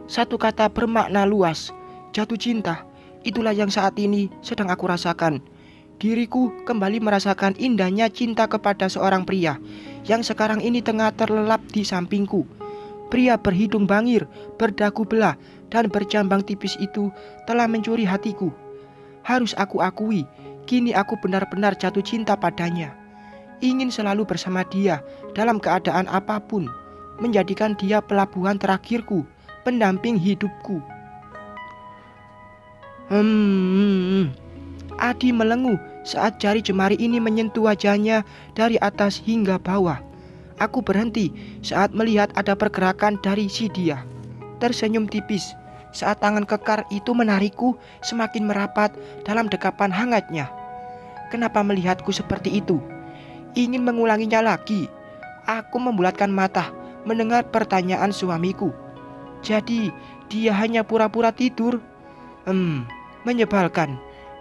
Satu kata bermakna luas, jatuh cinta. Itulah yang saat ini sedang aku rasakan. Diriku kembali merasakan indahnya cinta kepada seorang pria yang sekarang ini tengah terlelap di sampingku. Pria berhidung bangir, berdagu belah, dan berjambang tipis itu telah mencuri hatiku. Harus aku akui, kini aku benar-benar jatuh cinta padanya. Ingin selalu bersama dia dalam keadaan apapun, menjadikan dia pelabuhan terakhirku, pendamping hidupku. Adi melenguh saat jari jemari ini menyentuh wajahnya dari atas hingga bawah. Aku berhenti saat melihat ada pergerakan dari si dia. Tersenyum tipis saat tangan kekar itu menarikku semakin merapat dalam dekapan hangatnya. Kenapa melihatku seperti itu? Ingin mengulanginya lagi. Aku membulatkan mata mendengar pertanyaan suamiku. Jadi dia hanya pura-pura tidur? Menyebalkan.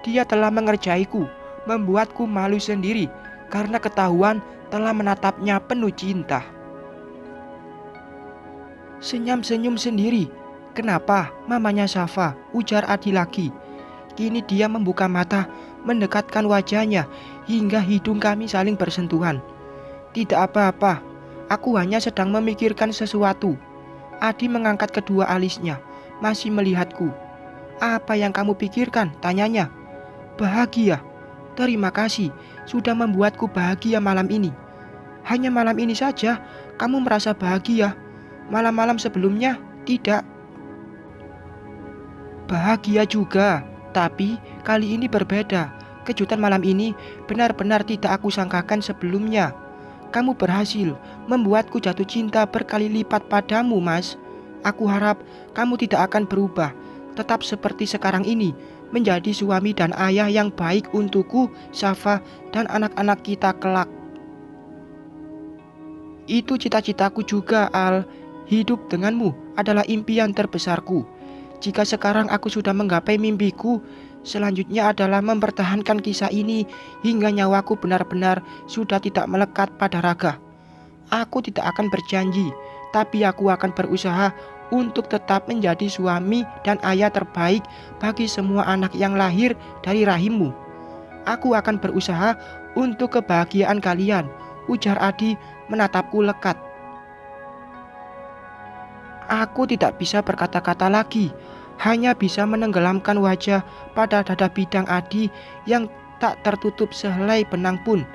Dia telah mengerjaiku, membuatku malu sendiri karena ketahuan telah menatapnya penuh cinta. Senyum-senyum sendiri. Kenapa, mamanya Safa? Ujar Adi lagi. Kini dia membuka mata, mendekatkan wajahnya hingga hidung kami saling bersentuhan. Tidak apa-apa, aku hanya sedang memikirkan sesuatu. Adi mengangkat kedua alisnya, masih melihatku. Apa yang kamu pikirkan? Tanyanya. Bahagia. Terima kasih sudah membuatku bahagia malam ini. Hanya malam ini saja kamu merasa bahagia. Malam-malam sebelumnya tidak. Bahagia juga, tapi kali ini berbeda. Kejutan malam ini benar-benar tidak aku sangkakan sebelumnya. Kamu berhasil membuatku jatuh cinta berkali lipat padamu, Mas. Aku harap kamu tidak akan berubah, tetap seperti sekarang ini, menjadi suami dan ayah yang baik untukku, Safa, dan anak-anak kita kelak. Itu cita-citaku juga, Al. Hidup denganmu adalah impian terbesarku. Jika sekarang aku sudah menggapai mimpiku, selanjutnya adalah mempertahankan kisah ini hingga nyawaku benar-benar sudah tidak melekat pada raga. Aku tidak akan berjanji, tapi aku akan berusaha untuk tetap menjadi suami dan ayah terbaik bagi semua anak yang lahir dari rahimmu. Aku akan berusaha untuk kebahagiaan kalian, ujar Adi menatapku lekat. Aku tidak bisa berkata-kata lagi, hanya bisa menenggelamkan wajah pada dada bidang Adi yang tak tertutup sehelai benang pun.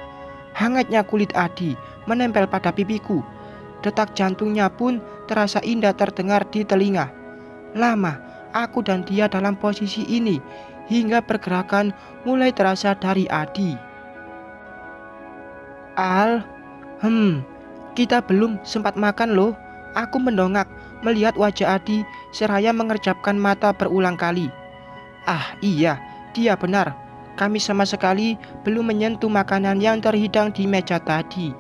Hangatnya kulit Adi menempel pada pipiku. Detak jantungnya pun terasa indah terdengar di telinga. Lama aku dan dia dalam posisi ini hingga pergerakan mulai terasa dari Adi. Al, kita belum sempat makan loh. Aku mendongak melihat wajah Adi seraya mengerjapkan mata berulang kali. Ah iya, dia benar. Kami sama sekali belum menyentuh makanan yang terhidang di meja tadi.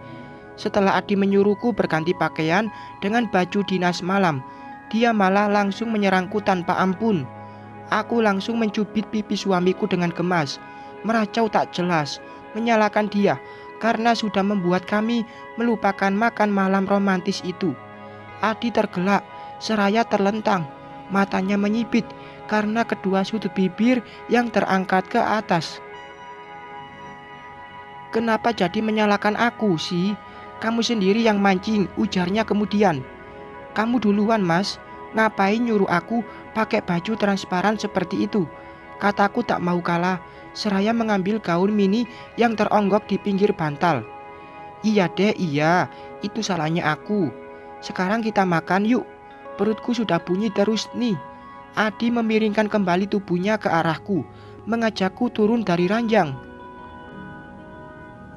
Setelah Adi menyuruhku berganti pakaian dengan baju dinas malam, dia malah langsung menyerangku tanpa ampun. Aku langsung mencubit pipi suamiku dengan gemas, meracau tak jelas, menyalahkan dia karena sudah membuat kami melupakan makan malam romantis itu. Adi tergelak, seraya terlentang, matanya menyipit karena kedua sudut bibir yang terangkat ke atas. Kenapa jadi menyalahkan aku sih? Kamu sendiri yang mancing, ujarnya kemudian. Kamu duluan, Mas. Ngapain nyuruh aku pakai baju transparan seperti itu? Kataku tak mau kalah, seraya mengambil gaun mini yang teronggok di pinggir bantal. Iya deh, iya. Itu salahnya aku. Sekarang kita makan yuk. Perutku sudah bunyi terus nih. Adi memiringkan kembali tubuhnya ke arahku, mengajakku turun dari ranjang.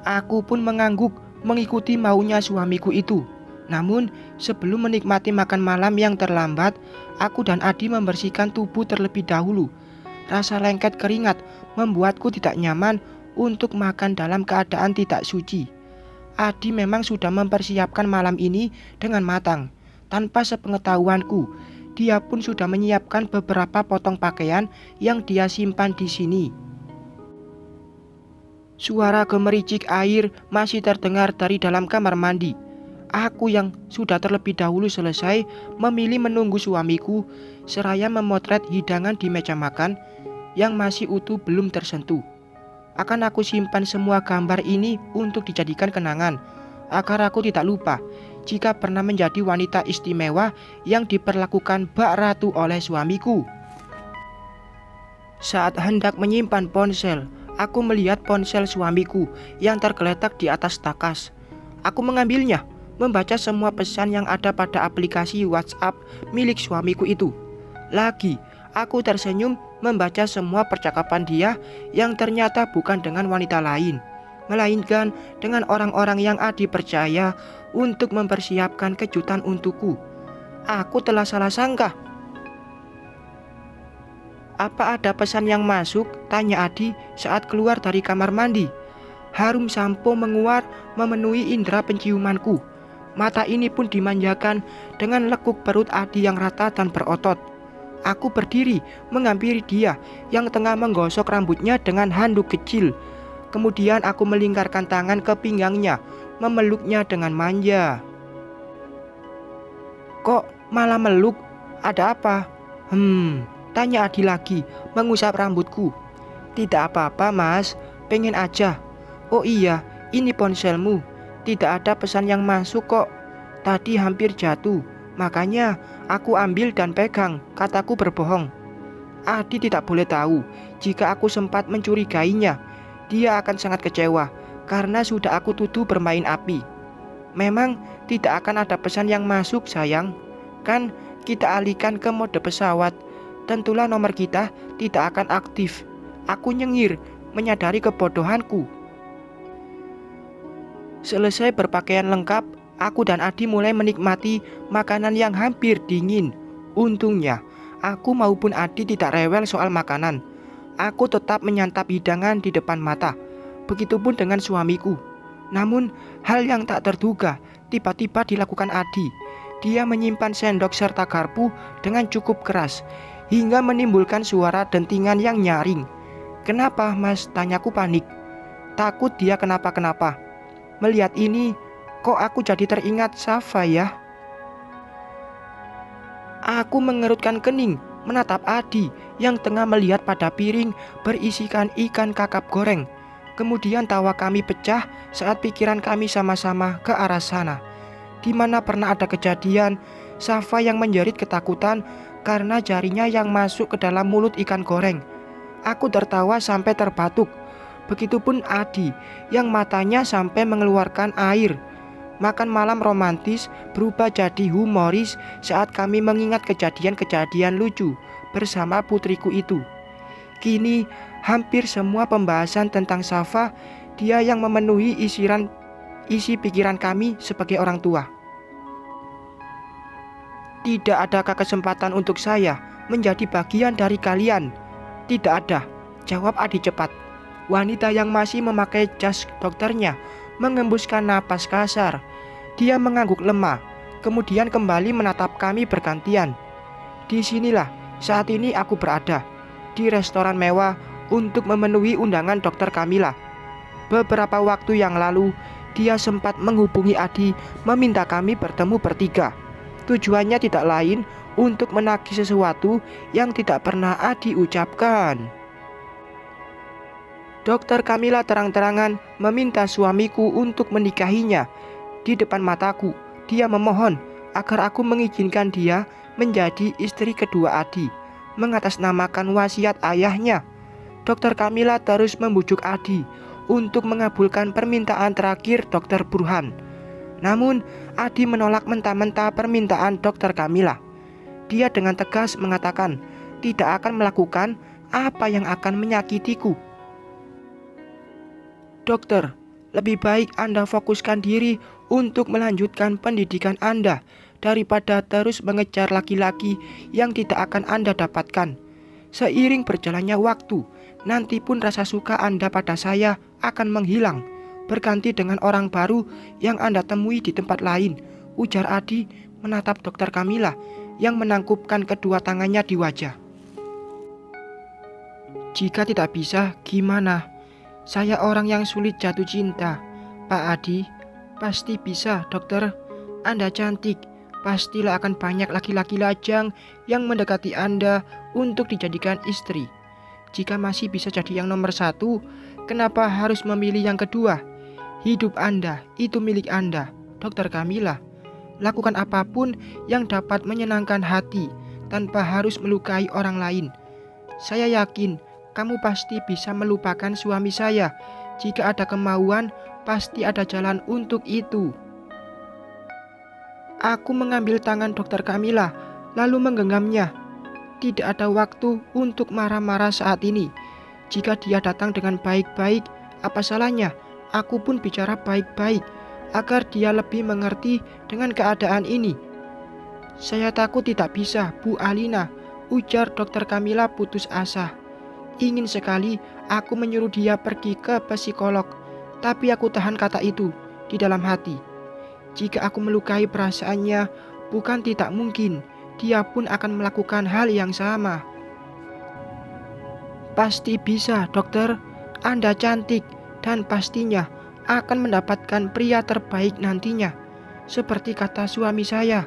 Aku pun mengangguk mengikuti maunya suamiku itu. Namun sebelum menikmati makan malam yang terlambat, aku dan Adi membersihkan tubuh terlebih dahulu. Rasa lengket keringat membuatku tidak nyaman untuk makan dalam keadaan tidak suci. Adi memang sudah mempersiapkan malam ini dengan matang. Tanpa sepengetahuanku, dia pun sudah menyiapkan beberapa potong pakaian yang dia simpan di sini. Suara gemericik air masih terdengar dari dalam kamar mandi. Aku yang sudah terlebih dahulu selesai memilih menunggu suamiku seraya memotret hidangan di meja makan yang masih utuh belum tersentuh. Akan aku simpan semua gambar ini untuk dijadikan kenangan, agar aku tidak lupa jika pernah menjadi wanita istimewa yang diperlakukan bak ratu oleh suamiku. Saat hendak menyimpan ponsel, aku melihat ponsel suamiku yang tergeletak di atas takas. Aku mengambilnya, membaca semua pesan yang ada pada aplikasi WhatsApp milik suamiku itu. Lagi, aku tersenyum membaca semua percakapan dia yang ternyata bukan dengan wanita lain, melainkan dengan orang-orang yang Adi percaya untuk mempersiapkan kejutan untukku. Aku telah salah sangka. "Apa ada pesan yang masuk?" tanya Adi saat keluar dari kamar mandi. Harum sampo menguar memenuhi indera penciumanku. Mata ini pun dimanjakan dengan lekuk perut Adi yang rata dan berotot. Aku berdiri menghampiri dia yang tengah menggosok rambutnya dengan handuk kecil. Kemudian aku melingkarkan tangan ke pinggangnya, memeluknya dengan manja. "Kok malah meluk? Ada apa?" Tanya Adi lagi, mengusap rambutku. "Tidak apa-apa mas, pengen aja." "Oh iya, ini ponselmu. Tidak ada pesan yang masuk kok. Tadi hampir jatuh, makanya aku ambil dan pegang," kataku berbohong. Adi tidak boleh tahu jika aku sempat mencurigainya. Dia akan sangat kecewa karena sudah aku tuduh bermain api. "Memang tidak akan ada pesan yang masuk sayang. Kan kita alihkan ke mode pesawat. Tentulah nomor kita tidak akan aktif." Aku nyengir, menyadari kebodohanku. Selesai berpakaian lengkap, aku dan Adi mulai menikmati makanan yang hampir dingin. Untungnya, aku maupun Adi tidak rewel soal makanan. Aku tetap menyantap hidangan di depan mata. Begitupun dengan suamiku. Namun, hal yang tak terduga tiba-tiba dilakukan Adi. Dia menyimpan sendok serta garpu dengan cukup keras, hingga menimbulkan suara dentingan yang nyaring. "Kenapa mas?" tanyaku panik. Takut dia kenapa-kenapa. Melihat ini, kok aku jadi teringat Safa ya. Aku mengerutkan kening, menatap Adi yang tengah melihat pada piring berisikan ikan kakap goreng. Kemudian tawa kami pecah saat pikiran kami sama-sama ke arah sana, di mana pernah ada kejadian Safa yang menjerit ketakutan karena jarinya yang masuk ke dalam mulut ikan goreng. Aku tertawa sampai terbatuk. Begitupun Adi yang matanya sampai mengeluarkan air. Makan malam romantis berubah jadi humoris saat kami mengingat kejadian-kejadian lucu bersama putriku itu. Kini hampir semua pembahasan tentang Safa, dia yang memenuhi isi pikiran kami sebagai orang tua. "Tidak adakah kesempatan untuk saya menjadi bagian dari kalian?" "Tidak ada," jawab Adi cepat. Wanita yang masih memakai jas dokternya mengembuskan napas kasar. Dia mengangguk lemah, kemudian kembali menatap kami bergantian. Disinilah saat ini aku berada, di restoran mewah untuk memenuhi undangan dokter Kamila. Beberapa waktu yang lalu, dia sempat menghubungi Adi meminta kami bertemu bertiga. Tujuannya tidak lain untuk menagih sesuatu yang tidak pernah Adi ucapkan. Dokter Kamila terang-terangan meminta suamiku untuk menikahinya. Di depan mataku, dia memohon agar aku mengizinkan dia menjadi istri kedua Adi, mengatasnamakan wasiat ayahnya. Dokter Kamila terus membujuk Adi untuk mengabulkan permintaan terakhir Dokter Burhan. Namun, Adi menolak mentah-mentah permintaan Dokter Kamila. Dia dengan tegas mengatakan tidak akan melakukan apa yang akan menyakitiku. "Dokter, lebih baik Anda fokuskan diri untuk melanjutkan pendidikan Anda daripada terus mengejar laki-laki yang tidak akan Anda dapatkan. Seiring berjalannya waktu, nanti pun rasa suka Anda pada saya akan menghilang, berganti dengan orang baru yang Anda temui di tempat lain," ujar Adi menatap Dokter Kamila yang menangkupkan kedua tangannya di wajah. "Jika tidak bisa, gimana? Saya orang yang sulit jatuh cinta. Pak Adi, pasti bisa dokter. Anda cantik. Pastilah akan banyak laki-laki lajang yang mendekati Anda untuk dijadikan istri. Jika masih bisa jadi yang nomor satu, kenapa harus memilih yang kedua? Hidup Anda itu milik Anda, Dokter Kamila. Lakukan apapun yang dapat menyenangkan hati tanpa harus melukai orang lain. Saya yakin kamu pasti bisa melupakan suami saya. Jika ada kemauan, pasti ada jalan untuk itu. Aku mengambil tangan Dokter Kamila, lalu menggenggamnya. Tidak ada waktu untuk marah-marah saat ini. Jika dia datang dengan baik-baik, apa salahnya? Aku pun bicara baik-baik, agar dia lebih mengerti dengan keadaan ini. Saya takut tidak bisa, Bu Alina, ujar Dokter Kamila putus asa. Ingin sekali aku menyuruh dia pergi ke psikolog, tapi aku tahan kata itu di dalam hati. Jika aku melukai perasaannya, bukan tidak mungkin, dia pun akan melakukan hal yang sama. Pasti bisa, dokter. Anda cantik dan pastinya akan mendapatkan pria terbaik nantinya. Seperti kata suami saya,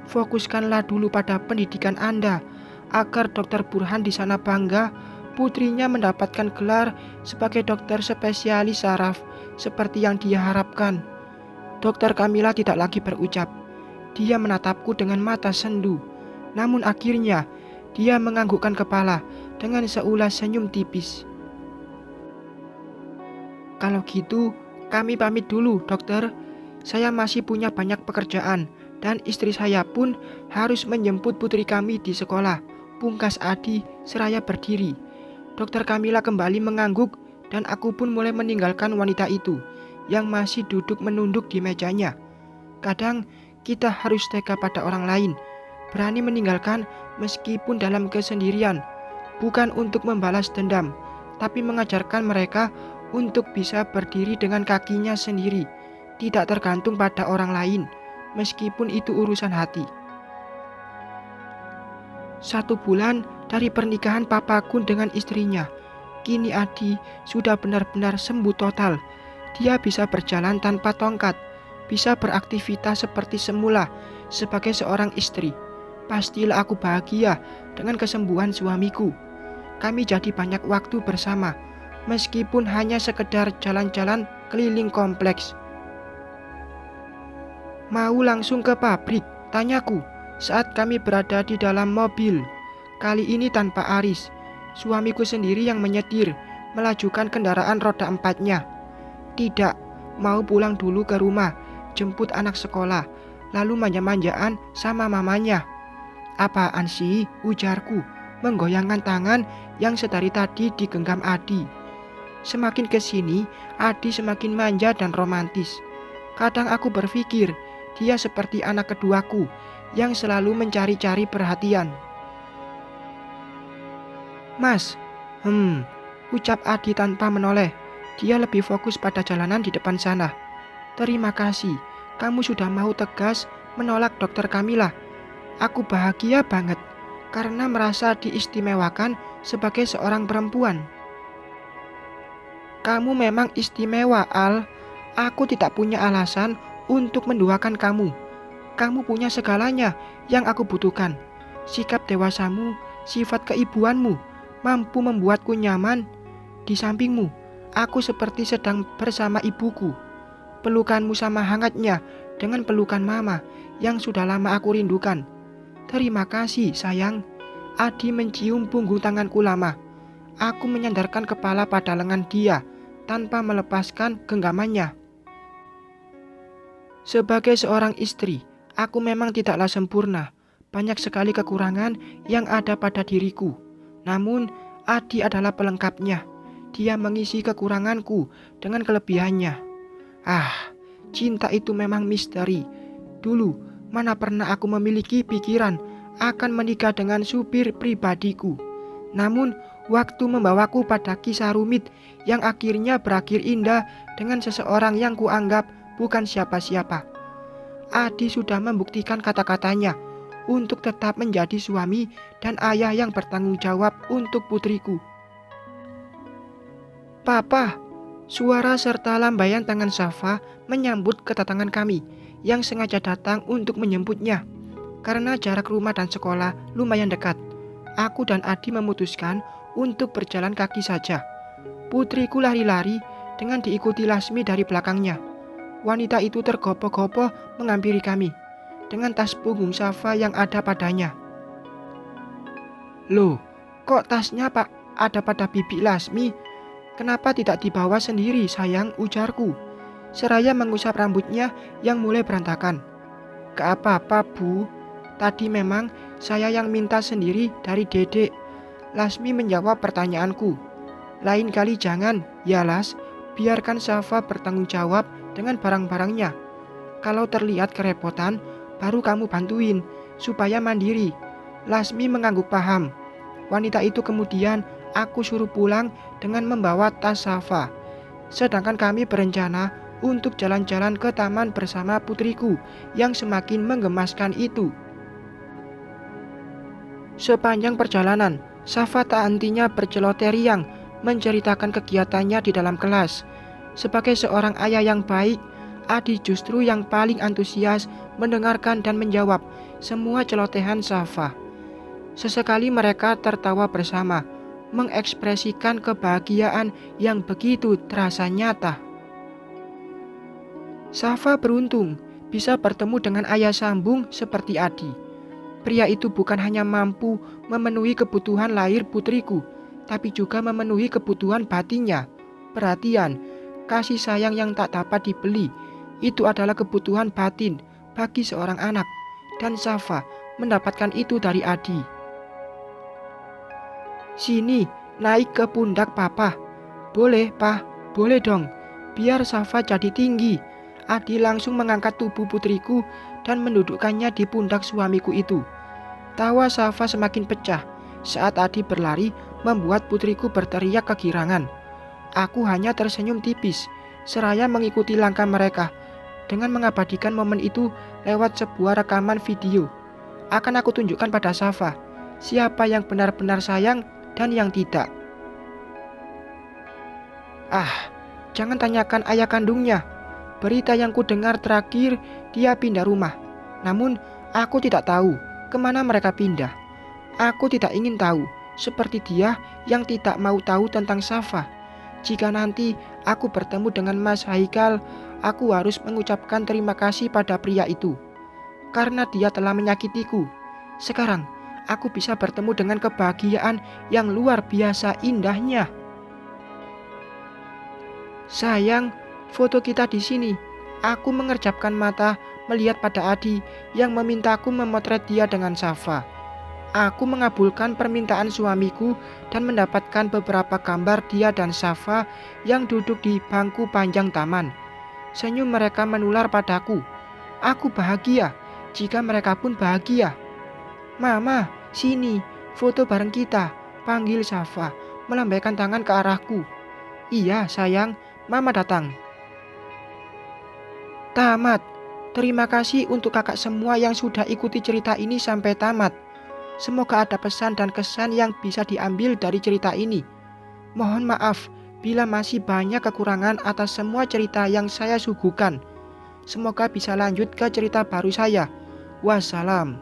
fokuskanlah dulu pada pendidikan Anda, agar Dokter Burhan di sana bangga putrinya mendapatkan gelar sebagai dokter spesialis saraf seperti yang dia harapkan. Dokter Kamila tidak lagi berucap. Dia menatapku dengan mata sendu. Namun akhirnya dia menganggukkan kepala dengan seulas senyum tipis. Kalau gitu, kami pamit dulu, dokter. Saya masih punya banyak pekerjaan dan istri saya pun harus menjemput putri kami di sekolah. Pungkas Adi seraya berdiri. Dokter Kamila kembali mengangguk dan aku pun mulai meninggalkan wanita itu yang masih duduk menunduk di mejanya. Kadang kita harus tega pada orang lain, berani meninggalkan meskipun dalam kesendirian, bukan untuk membalas dendam, tapi mengajarkan mereka untuk bisa berdiri dengan kakinya sendiri, tidak tergantung pada orang lain, meskipun itu urusan hati. 1 bulan dari pernikahan papaku dengan istrinya, kini Adi sudah benar-benar sembuh total. Dia bisa berjalan tanpa tongkat, bisa beraktivitas seperti semula sebagai seorang istri. Pastilah aku bahagia dengan kesembuhan suamiku. Kami jadi banyak waktu bersama, meskipun hanya sekedar jalan-jalan keliling kompleks. Mau langsung ke pabrik? Tanyaku saat kami berada di dalam mobil. Kali ini tanpa Aris, suamiku sendiri yang menyetir, melajukan kendaraan roda 4-nya. Tidak, mau pulang dulu ke rumah, jemput anak sekolah, lalu manja-manjaan sama mamanya. Apaan sih, ujarku, menggoyangkan tangan yang sedari tadi digenggam Adi. Semakin kesini, Adi semakin manja dan romantis. Kadang aku berpikir, dia seperti anak keduaku yang selalu mencari-cari perhatian. Mas, ucap Adi tanpa menoleh. Dia lebih fokus pada jalanan di depan sana. Terima kasih, kamu sudah mau tegas menolak Dokter Kamila. Aku bahagia banget karena merasa diistimewakan sebagai seorang perempuan. Kamu memang istimewa, Al. Aku tidak punya alasan untuk menduakan kamu. Kamu punya segalanya yang aku butuhkan. Sikap dewasamu, sifat keibuanmu, mampu membuatku nyaman. Di sampingmu, aku seperti sedang bersama ibuku. Pelukanmu sama hangatnya dengan pelukan mama yang sudah lama aku rindukan. Terima kasih, sayang. Adi mencium punggung tanganku lama. Aku menyandarkan kepala pada lengan dia tanpa melepaskan genggamannya. Sebagai seorang istri, aku memang tidaklah sempurna. Banyak sekali kekurangan yang ada pada diriku. Namun, Adi adalah pelengkapnya. Dia mengisi kekuranganku dengan kelebihannya. Cinta itu memang misteri. Dulu, mana pernah aku memiliki pikiran akan menikah dengan supir pribadiku. Namun, waktu membawaku pada kisah rumit yang akhirnya berakhir indah dengan seseorang yang kuanggap bukan siapa-siapa. Adi sudah membuktikan kata-katanya untuk tetap menjadi suami dan ayah yang bertanggung jawab untuk putriku. Papa, suara serta lambaian tangan Safa menyambut kedatangan kami. yang sengaja datang untuk menjemputnya. Karena jarak rumah dan sekolah lumayan dekat, aku dan Adi memutuskan untuk berjalan kaki saja. Putriku lari-lari dengan diikuti Lasmi dari belakangnya. Wanita itu tergopoh-gopoh menghampiri kami dengan tas punggung Safa yang ada padanya. "Loh, kok tasnya Pak ada pada bibi Lasmi? Kenapa tidak dibawa sendiri sayang?" ujarku, seraya mengusap rambutnya yang mulai berantakan. "Gak apa-apa Bu, tadi memang saya yang minta sendiri dari Dedek." Lasmi menjawab pertanyaanku. "Lain kali jangan, ya Las, biarkan Safa bertanggung jawab dengan barang-barangnya. Kalau terlihat kerepotan, baru kamu bantuin, supaya mandiri." Lasmi mengangguk paham. Wanita itu kemudian aku suruh pulang dengan membawa tas Safa. Sedangkan kami berencana untuk jalan-jalan ke taman bersama putriku yang semakin menggemaskan itu. Sepanjang perjalanan, Safa tak hentinya berceloteh riang menceritakan kegiatannya di dalam kelas. Sebagai seorang ayah yang baik, Adi justru yang paling antusias mendengarkan dan menjawab semua celotehan Safa. Sesekali mereka tertawa bersama, mengekspresikan kebahagiaan yang begitu terasa nyata. Safa beruntung bisa bertemu dengan ayah sambung seperti Adi. Pria itu bukan hanya mampu memenuhi kebutuhan lahir putriku, tapi juga memenuhi kebutuhan batinnya. Perhatian, kasih sayang yang tak dapat dibeli, itu adalah kebutuhan batin bagi seorang anak. Dan Safa mendapatkan itu dari Adi. "Sini, naik ke pundak Papa." "Boleh, Pak, boleh dong. Biar Safa jadi tinggi." Adi langsung mengangkat tubuh putriku dan mendudukkannya di pundak suamiku itu. Tawa Safa semakin pecah saat Adi berlari membuat putriku berteriak kegirangan. Aku hanya tersenyum tipis, seraya mengikuti langkah mereka dengan mengabadikan momen itu lewat sebuah rekaman video. Akan aku tunjukkan pada Safa siapa yang benar-benar sayang dan yang tidak. Jangan tanyakan ayah kandungnya. Berita yang ku dengar terakhir, dia pindah rumah. Namun aku tidak tahu kemana mereka pindah. Aku tidak ingin tahu, seperti dia yang tidak mau tahu tentang Safa. Jika nanti aku bertemu dengan Mas Haikal, aku harus mengucapkan terima kasih pada pria itu, karena dia telah menyakitiku. Sekarang aku bisa bertemu dengan kebahagiaan yang luar biasa indahnya. "Sayang, foto kita di sini." Aku mengerjapkan mata melihat pada Adi yang memintaku memotret dia dengan Safa. Aku mengabulkan permintaan suamiku dan mendapatkan beberapa gambar dia dan Safa yang duduk di bangku panjang taman. Senyum mereka menular padaku. Aku bahagia jika mereka pun bahagia. "Mama, sini, foto bareng kita," panggil Safa, melambaikan tangan ke arahku. "Iya sayang, Mama datang." Tamat. Terima kasih untuk kakak semua yang sudah ikuti cerita ini sampai tamat. Semoga ada pesan dan kesan yang bisa diambil dari cerita ini. Mohon maaf bila masih banyak kekurangan atas semua cerita yang saya suguhkan. Semoga bisa lanjut ke cerita baru saya. Wassalam.